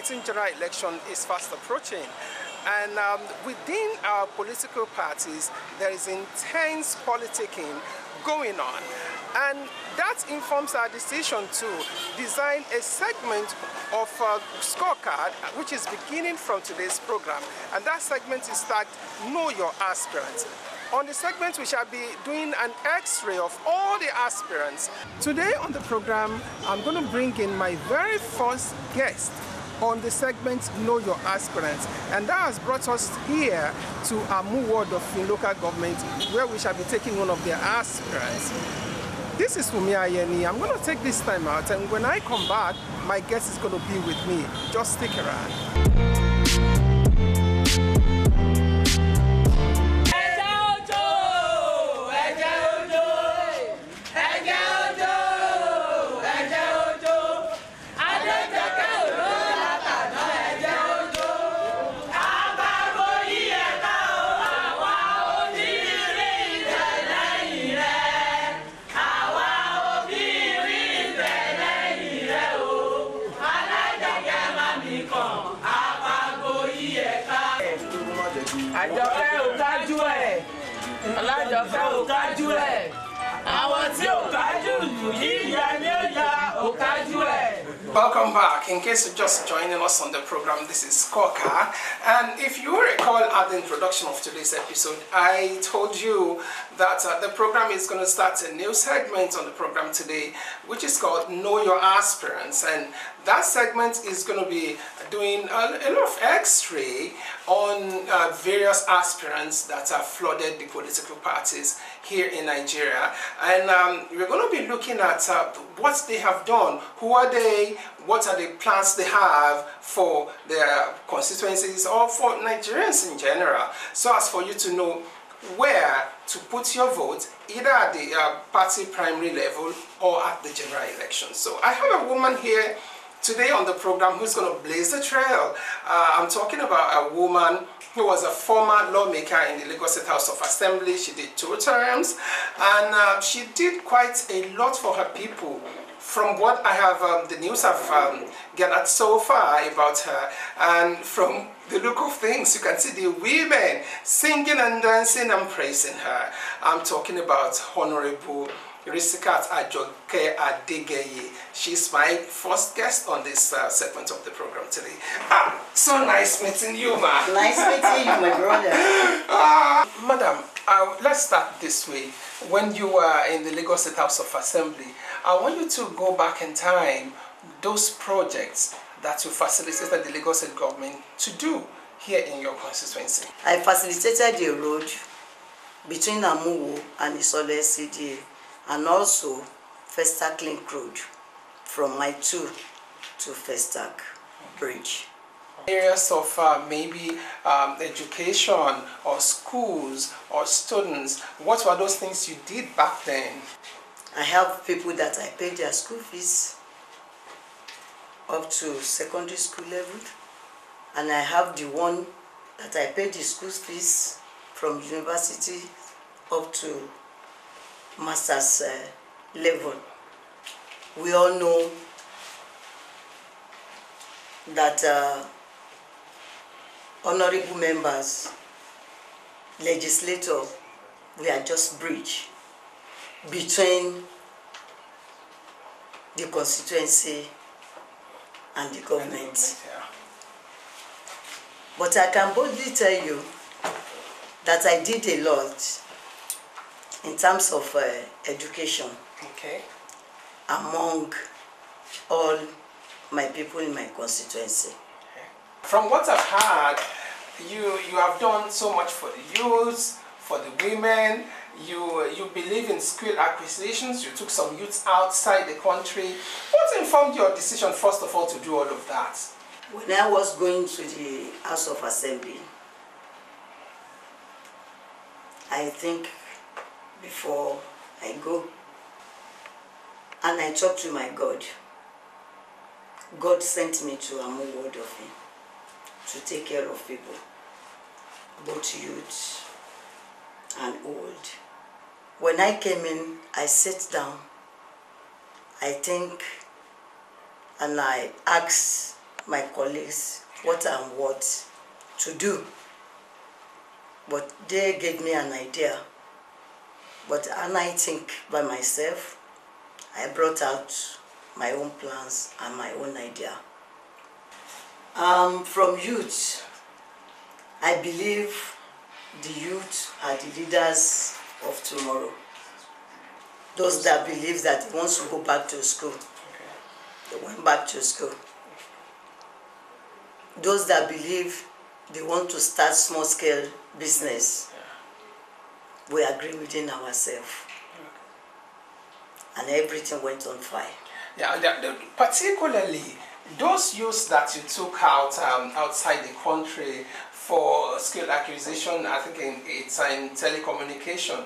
2019 general election is fast approaching, and within our political parties there is intense politicking going on, and that informs our decision to design a segment of scorecard which is beginning from today's program, and that segment is tagged Know Your Aspirant. On the segment, we shall be doing an x-ray of all the aspirants. Today on the program, I'm going to bring in my very first guest on the segment Know Your Aspirants, and that has brought us here to Amu Ward of local government, where we shall be taking one of their aspirants. This is Fumi Ayeni. I'm going to take this time out, and when I come back, my guest is going to be with me. Just stick around. Welcome back. In case you're just joining us on the program, this is Scorecard, and if you recall at the introduction of today's episode, I told you that the program is going to start a new segment on the program today, which is called Know Your Aspirants, and that segment is going to be doing a lot of x-ray on various aspirants that have flooded the political parties here in Nigeria, and we're going to be looking at what they have done, who are they, what are the plans they have for their constituencies or for Nigerians in general, so as for you to know where to put your vote, either at the party primary level or at the general election. So I have a woman here today on the program who's going to blaze the trail. I'm talking about a woman who was a former lawmaker in the Lagos State House of Assembly. She did 2 terms, and she did quite a lot for her people. From what I have, the news have gathered so far about her, and from the look of things, you can see the women singing and dancing and praising her. I'm talking about Hon.Risikat Ajoke Adegeye. She's my first guest on this segment of the program today. So nice meeting you, ma. Nice meeting you, my brother. Madam, let's start this way. When you were in the Lagos State House of Assembly, I want you to go back in time, those projects that you facilitated the Lagos State government to do here in your constituency. I facilitated the road between Amuwo and Isole CDA, and also Festac Link Road from my 2 to Festac Bridge. Areas of maybe education or schools or students, what were those things you did back then? I have people that I paid their school fees up to secondary school level, and I have the one that I paid the school fees from university up to master's level. We all know that honorable members, legislators, we are just bridge between the constituency and the government. But I can boldly tell you that I did a lot in terms of education, okay, among all my people in my constituency. Okay. From what I've heard, you have done so much for the youth, for the women. You believe in skill acquisitions. You took some youths outside the country. What informed your decision, first of all, to do all of that? When I was going to the House of Assembly, I think before I go, and I talked to my God. God sent me to Amu Ward of Him to take care of people, both youth and old. When I came in, I sat down, I think, and I asked my colleagues what and what to do. But they gave me an idea. And I think by myself, I brought out my own plans and my own idea. From youth, I believe the youth are the leaders of tomorrow. Those that believe that they want to go back to school, they went back to school. Those that believe they want to start small-scale business, we agree within ourselves. And everything went on fire. Yeah, particularly those youths that you took out outside the country for skill acquisition, I think it's in telecommunication.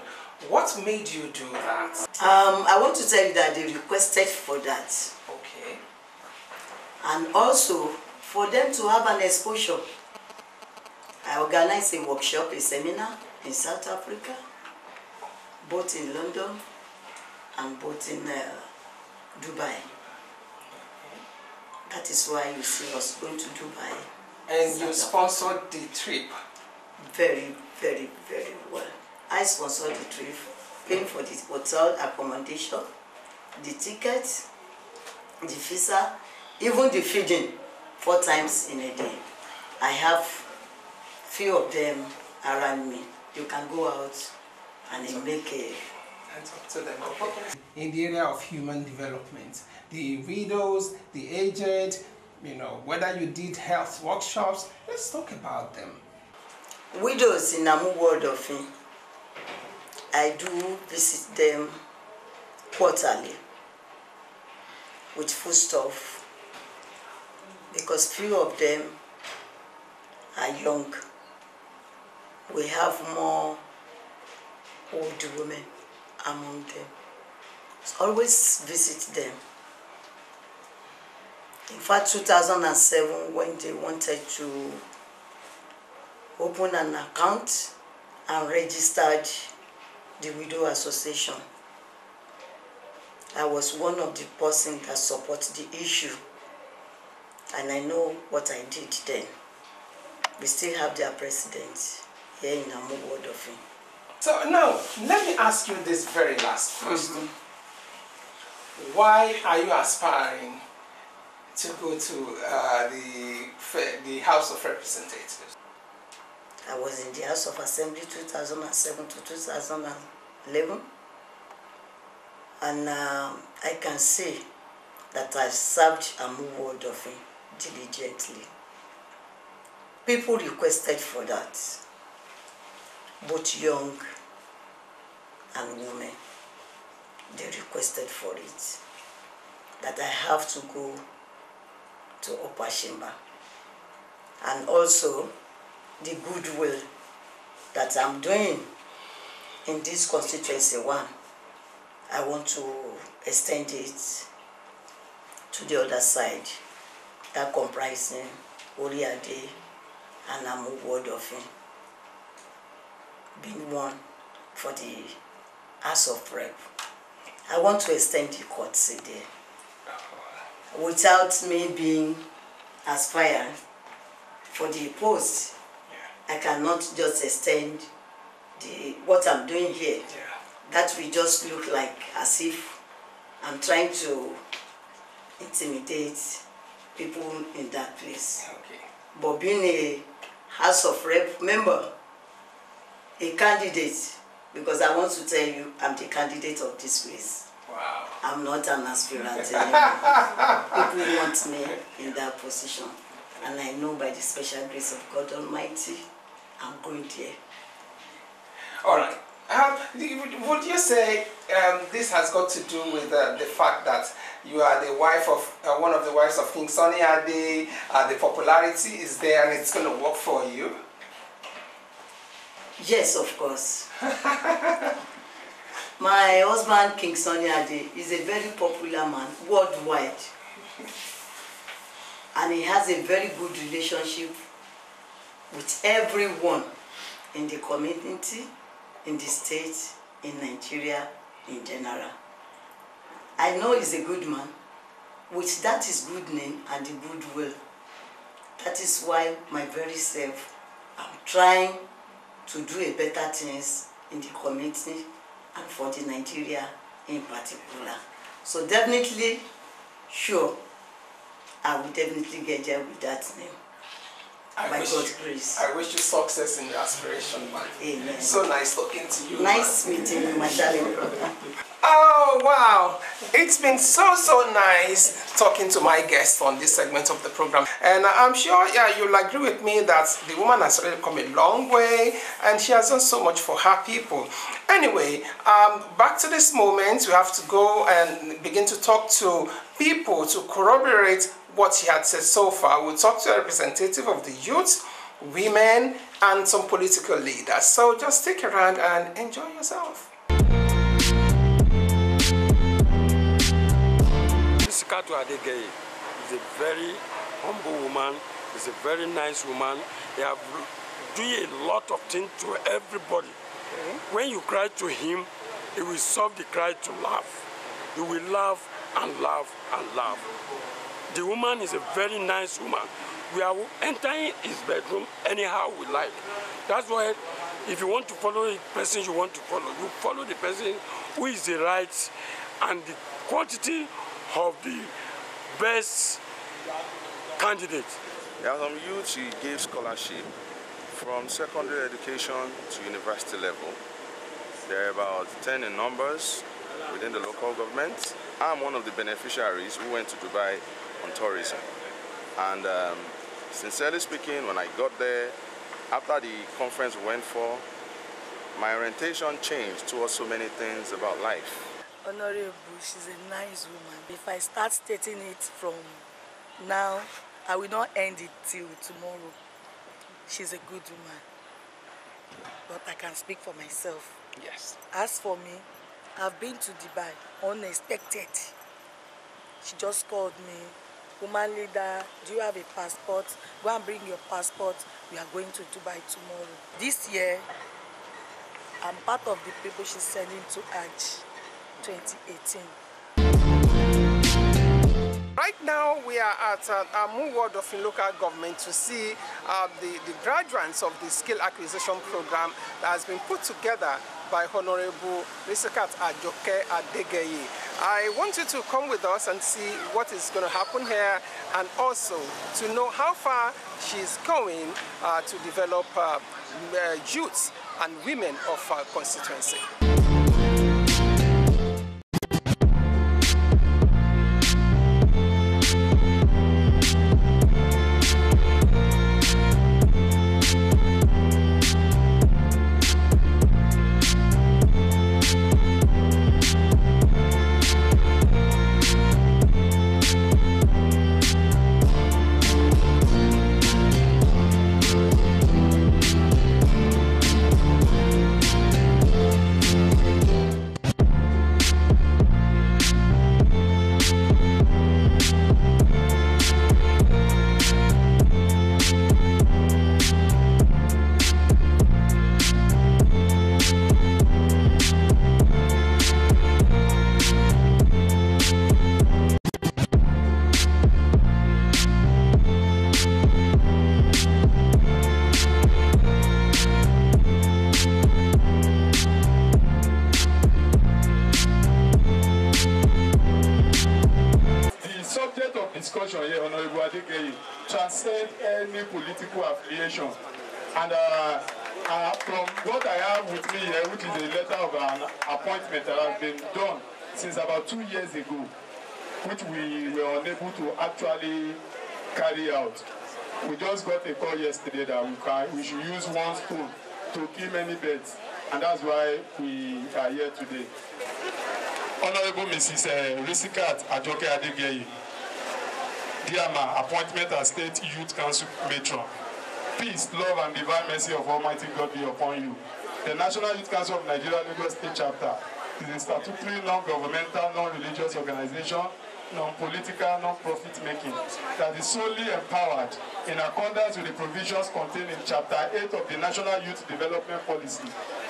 What made you do that? I want to tell you that they requested for that. Okay. And also for them to have an exposure. I organized a workshop, a seminar in South Africa, both in London and both in Dubai. That is why you see us going to Dubai. And you sponsored the trip? Very, very, very well. I sponsored the trip, paying for the hotel accommodation, the ticket, the visa, even the feeding 4 times in a day. I have few of them around me. You can go out and make a... And talk to them. Okay. In the area of human development, the widows, the aged, whether you did health workshops, let's talk about them. Widows in Amu World of Him, I do visit them quarterly with foodstuff because few of them are young. We have more old women among them. So always visit them. In fact, 2007, when they wanted to open an account and registered the Widow Association, I was one of the persons that supported the issue. And I know what I did then. We still have their president here in Amu World of Him. So now, let me ask you this very last question. Why are you aspiring to go to the House of Representatives? I was in the House of Assembly 2007 to 2011. And I can say that I served Amu World of Him diligently. People requested for that, both young and women. They requested for it, that I have to go to Upper Shimba. And also the goodwill that I'm doing in this constituency 1, I want to extend it to the other side, that comprising Oriade and Amu World of Him, being one for the House of Rep. I want to extend the courtesy there. Without me being aspired for the post, I cannot just extend what I'm doing here. That will just look like as if I'm trying to intimidate people in that place. Okay. But being a House of Rep member, a candidate, because I want to tell you, I'm the candidate of this place. Wow. I'm not an aspirant anymore. People want me in that position. And I know by the special grace of God Almighty, I'm going there. All right. Would you say this has got to do with the fact that you are the wife of one of the wives of King Sunny Ade? The popularity is there and it's going to work for you? Yes, of course. My husband, King Sunny Ade, is a very popular man worldwide. And he has a very good relationship with everyone in the community, in the state, in Nigeria in general. I know he's a good man. With that his good name and the goodwill, That is why my very self, I'm trying to do a better things in the community and for the Nigeria in particular. So definitely, sure, I will definitely get there with that name. By God's grace. I wish you success in your aspiration, man. Amen. So nice talking to you. Nice meeting you, my darling brother. Oh, wow. It's been so nice talking to my guest on this segment of the program. And I'm sure, yeah, you'll agree with me that the woman has really come a long way and she has done so much for her people. Anyway, back to this moment, we have to go and begin to talk to people to corroborate what she had said so far. We'll talk to a representative of the youth, women, and some political leaders. So just stick around and enjoy yourself. Hon.Risikat Adegeye is a very humble woman, is a very nice woman. They have doing a lot of things to everybody. When you cry to him, he will solve the cry to laugh. He will laugh and laugh and laugh. The woman is a very nice woman. We are entering his bedroom anyhow we like. That's why if you want to follow the person you want to follow the person who is the right and the quantity of the best candidate. There are some youths she gave scholarship from secondary education to university level. There are about 10 in numbers within the local government. I'm one of the beneficiaries who went to Dubai on tourism. And sincerely speaking, when I got there, after the conference we went for, my orientation changed towards so many things about life. Honorable, she's a nice woman. If I start stating it from now, I will not end it till tomorrow. She's a good woman. But I can speak for myself. Yes. As for me, I've been to Dubai unexpected. She just called me, woman leader, do you have a passport? Go and bring your passport. We are going to Dubai tomorrow. This year, I'm part of the people she's sending to Hajj 2018. Right now, we are at Amu Ward of local government to see the graduates of the skill acquisition program that has been put together by Hon.Risikat Ajoke Adegeye. I want you to come with us and see what is going to happen here and also to know how far she's going to develop youths and women of our constituency. Discussion here, Hon.Risikat Adegeye, transcend any political affiliation. And from what I have with me here, which is a letter of an appointment that has been done since about 2 years ago, which we were unable to actually carry out. We just got a call yesterday that we should use one spoon to kill many birds, and that's why we are here today. Honorable Mrs. Hon.Risikat Ajoke Adegeye, dear ma, appointment as State Youth Council Matron. Peace, love, and divine mercy of Almighty God be upon you. The National Youth Council of Nigeria Lagos State Chapter is a statutory non-governmental, non-religious organization, non-political, non-profit making that is solely empowered in accordance with the provisions contained in Chapter 8 of the National Youth Development Policy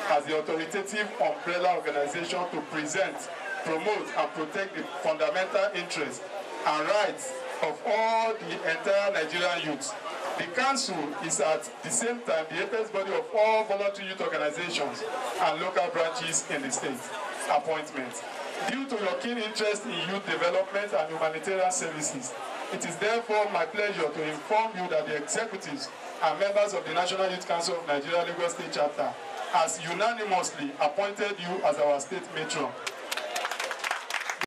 as the authoritative umbrella organization to present, promote, and protect the fundamental interests and rights of all the entire Nigerian youths, The council is at the same time the apex body of all voluntary youth organizations and local branches in the state. Appointment. Due to your keen interest in youth development and humanitarian services, it is therefore my pleasure to inform you that the executives and members of the National Youth Council of Nigeria Lagos State Chapter has unanimously appointed you as our state matron.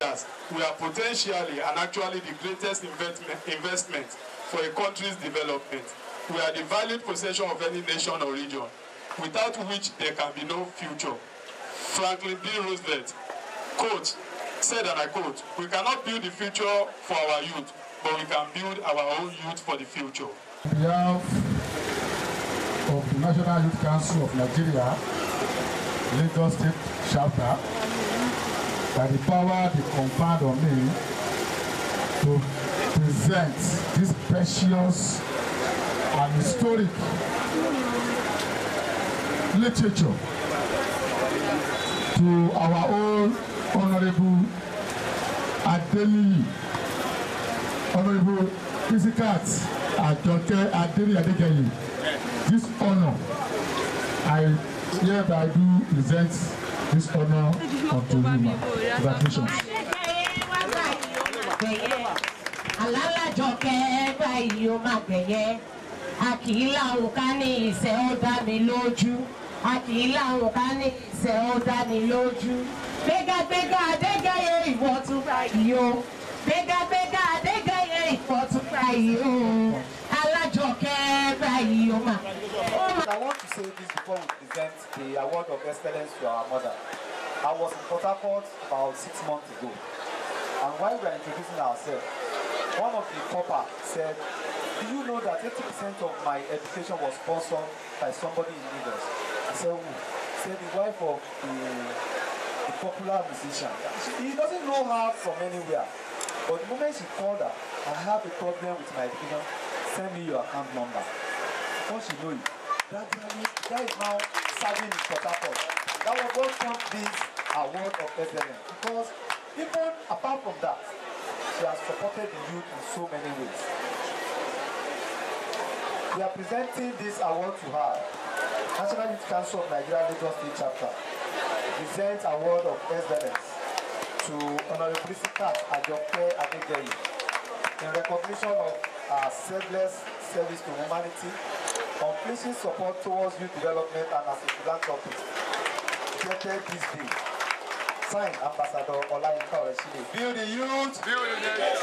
Yes, we are potentially and actually the greatest investment for a country's development. We are the valued possession of any nation or region, without which there can be no future. Franklin D. Roosevelt, quote, said, and I quote, "We cannot build the future for our youth, but we can build our own youth for the future." On behalf of the National Youth Council of Nigeria, Lagos State Chapter, by the power they conferred on me to present this precious and historic literature to our own Hon.Risikat Ajoke Adegeye. This honor, I hereby do present this honor unto you. Congratulations. Alálàjọkẹ́ báyìí ó máa gbẹ̀yẹ́, a kì í láwọn ká ní ìṣẹ́ ó dá mi lójú, a kì í láwọn ká ní ìṣẹ́ ó dá mi lójú. Gbégagbéga Adégeye ìwọ tún báyìí o, gbégagbéga Adégeye ìwọ tún báyìí o, Alájọkẹ́ báyìí ó máa. I want to say this before we present the award of excellence to our mother. I was in Port Harcourt about 6 months ago, and while we were introducing ourselves, one of the copper said, "Do you know that 80% of my education was sponsored by somebody in Lagos?" I said, "Who?" He said, "The wife of the popular musician." He doesn't know her from anywhere, but the moment she called her, "I have a problem with my education, send me your account number." Before she knew it, gradually, the guy is now serving in Port Harcourt. That was what prompted this award of excellence, because even apart from that, she has supported the youth in so many ways. We are presenting this award to her. National Youth Council of Nigeria Lagos State Chapter presents award of excellence to Hon.Risikat Ajoke Adegeye in recognition of our selfless service to humanity, unflinching support towards youth development, and as a philanthropist. Created this day. Signed, Ambassador Hon.Risikat Ajoke. Build the youth, build the nation.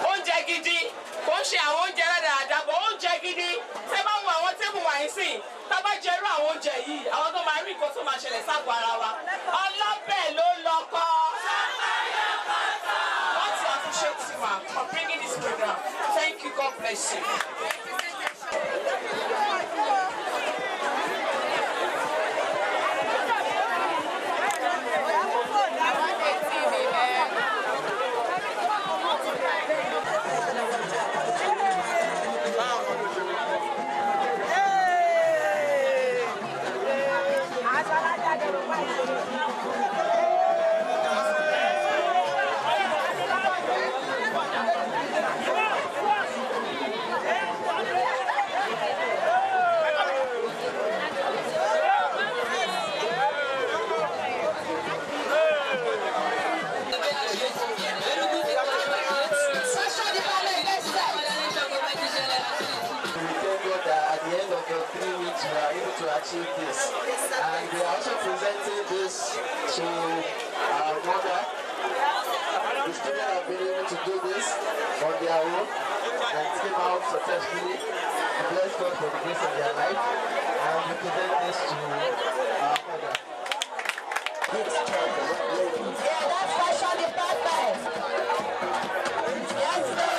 Oúnjẹ gidi kò ń ṣe àwọn oúnjẹ dáadáa, bọ̀ oúnjẹ gidi tẹ́ bá wo àwọn tébù wà yín sìn, tá bá jẹrú àwọn oúnjẹ yìí, àwọn tó máa rí nǹkan tó máa ṣẹlẹ̀ ságọ́ ara wa. Ọlọ́bẹ̀ ló lọ́kọ. Want to appreciate you, ma, for bringing this program. Thank you, God bless you. To achieve this, and we are also presenting this to our mother. The students have been able to do this on their own, and came out successfully. We bless God for the grace of their life and we present this to our mother. Yeah, that's fashion department. Yes, sir.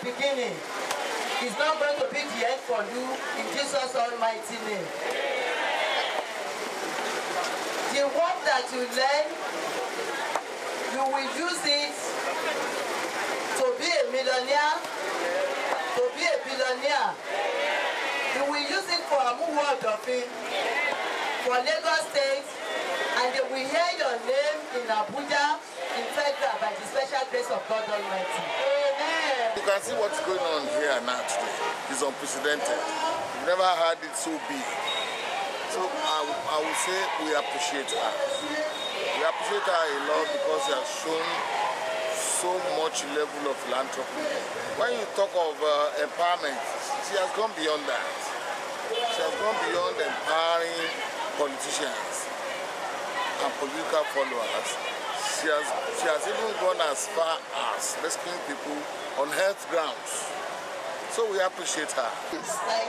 Beginning. It's not going to be the end for you in Jesus' almighty name. The work that you learn, you will use it to be a millionaire, to be a billionaire. You will use it for a move world of it, for Lagos State, and they will hear your name in Abuja, in Federal, by the special grace of God Almighty. Amen. You can see what's going on here now today. It's unprecedented. We've never had it so big. So I would say we appreciate her. We appreciate her a lot because she has shown so much level of philanthropy. When you talk of empowerment, she has gone beyond that. She has gone beyond empowering politicians and political followers. She has even gone as far as rescuing people on health grounds. So we appreciate her.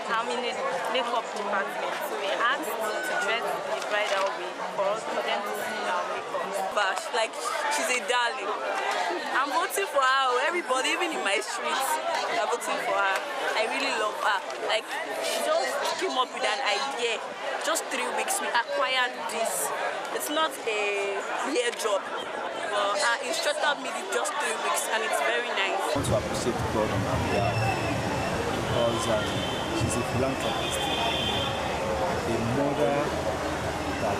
I'm in the makeup department, so we asked to dress the bridal way for them to see our makeup. But she's a darling. I'm voting for her. Everybody, even in my streets, are voting for her. I really love her. She just came up with an idea. Just 3 weeks, we acquired this. It's not a year job. Our instructor made it just 3 weeks, and it's very nice. I want to appreciate God on her behalf because she's a philanthropist, a mother that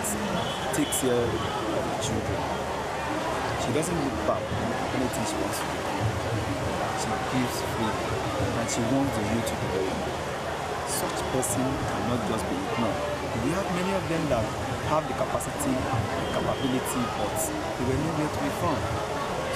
takes care of the children. She doesn't look back on anything she wants to do. She gives free, and she wants the youth to be well. Such person cannot just be ignored. We have many of them that have the capacity, the capability, but they were nowhere to be found.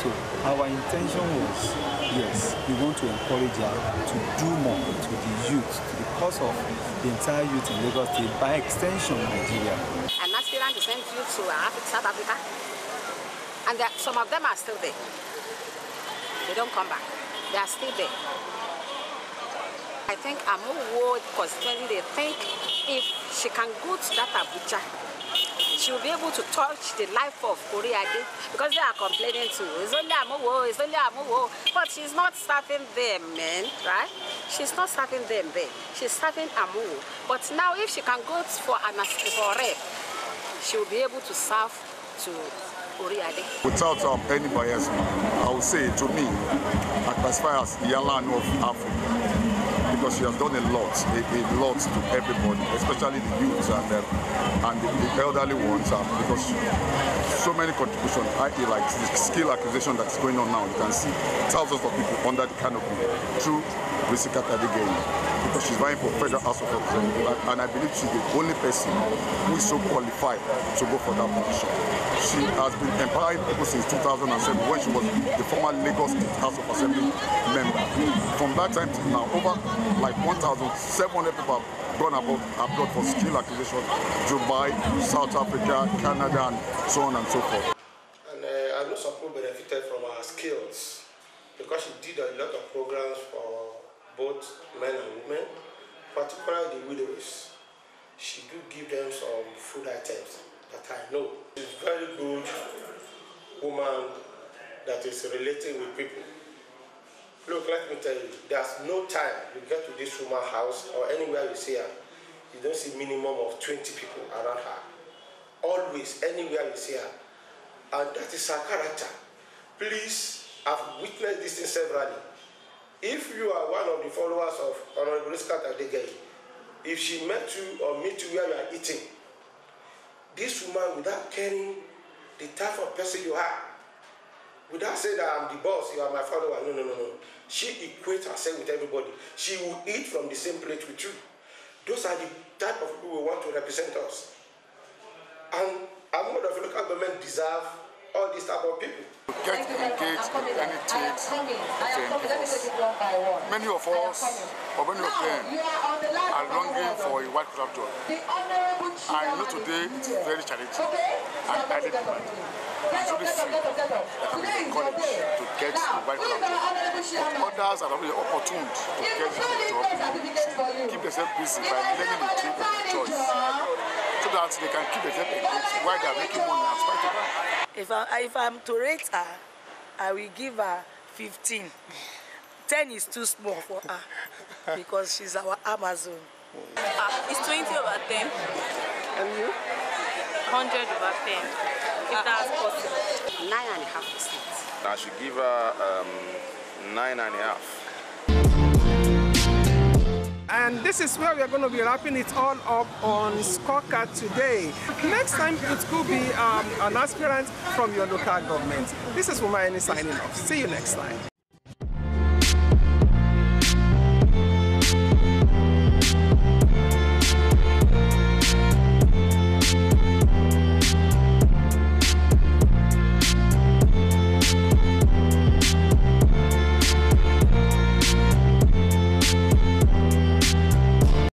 So our intention was, yes, we want to encourage her to do more to the youth, to the cause of the entire youth in Lagos State, by extension Nigeria. An aspirant to send youth to South Africa, and some of them are still there. They don't come back. They are still there. I think Amuwo constituency, they think if she can go to that Abuja, she will be able to touch the life of Oriade, because they are complaining too. It's only Amuwo, it's only Amuwo. But she's not serving them, man, right? She's not serving them there. She's serving Amuwo. But now if she can go for rep, she will be able to serve to Oriade. Without any bias, I would say to me, I classify as Yala of Africa. Because she has done a lot to everybody, especially the youth and the elderly ones, because so many contributions, i.e. like the skill acquisition that's going on now. You can see thousands of people under the canopy through Hon.Risikat Ajoke, because she's vying for Federal House of Representatives, and I believe she's the only person who is so qualified to go for that position. She has been empowering people since 2007 when she was the former Lagos State House of Assembly member. From that time to now, over like 1,700 people have gone abroad for skill acquisition, Dubai, South Africa, Canada, and so on and so forth. And I know some people benefited from her skills because she did a lot of programs for both men and women, particularly the widows. She do give them some food items that I know. She's very good woman that is relating with people. Look, let me tell you, there's no time you get to this woman's house or anywhere you see her, you don't see minimum of 20 people around her. Always, anywhere you see her. And that is her character. Please, I've witnessed this thing severally. If you are one of the followers of Hon.Risikat Ajoke, if she met you or meet you where you are eating, this woman, without caring the type of person you are, without saying that I'm the boss, you are my follower, no. She equates herself with everybody. She will eat from the same plate with you. Those are the type of people who want to represent us. And I'm one of the local government deserve all these type of people. Get engaged in anything many of us, or many of them, are longing for a white collar job. I know today it's very challenging and highly demanding. It's only few that can be encouraged to get the white collar job. But others are already opportune to get the job, keep themselves busy by learning the trade of their choice, so that they can keep themselves engaged while they are making money and spite of that. If I'm to rate her, I will give her 15. 10 is too small for her because she's our Amazon. It's 20 over 10. And you? 100 over 10, if that's possible. 9.5%. I should give her 9.5. And this is where we are going to be wrapping it all up on Scorecard today. Next time it could be an aspirant from your local government. This is Hon.Risikat signing off. See you next time.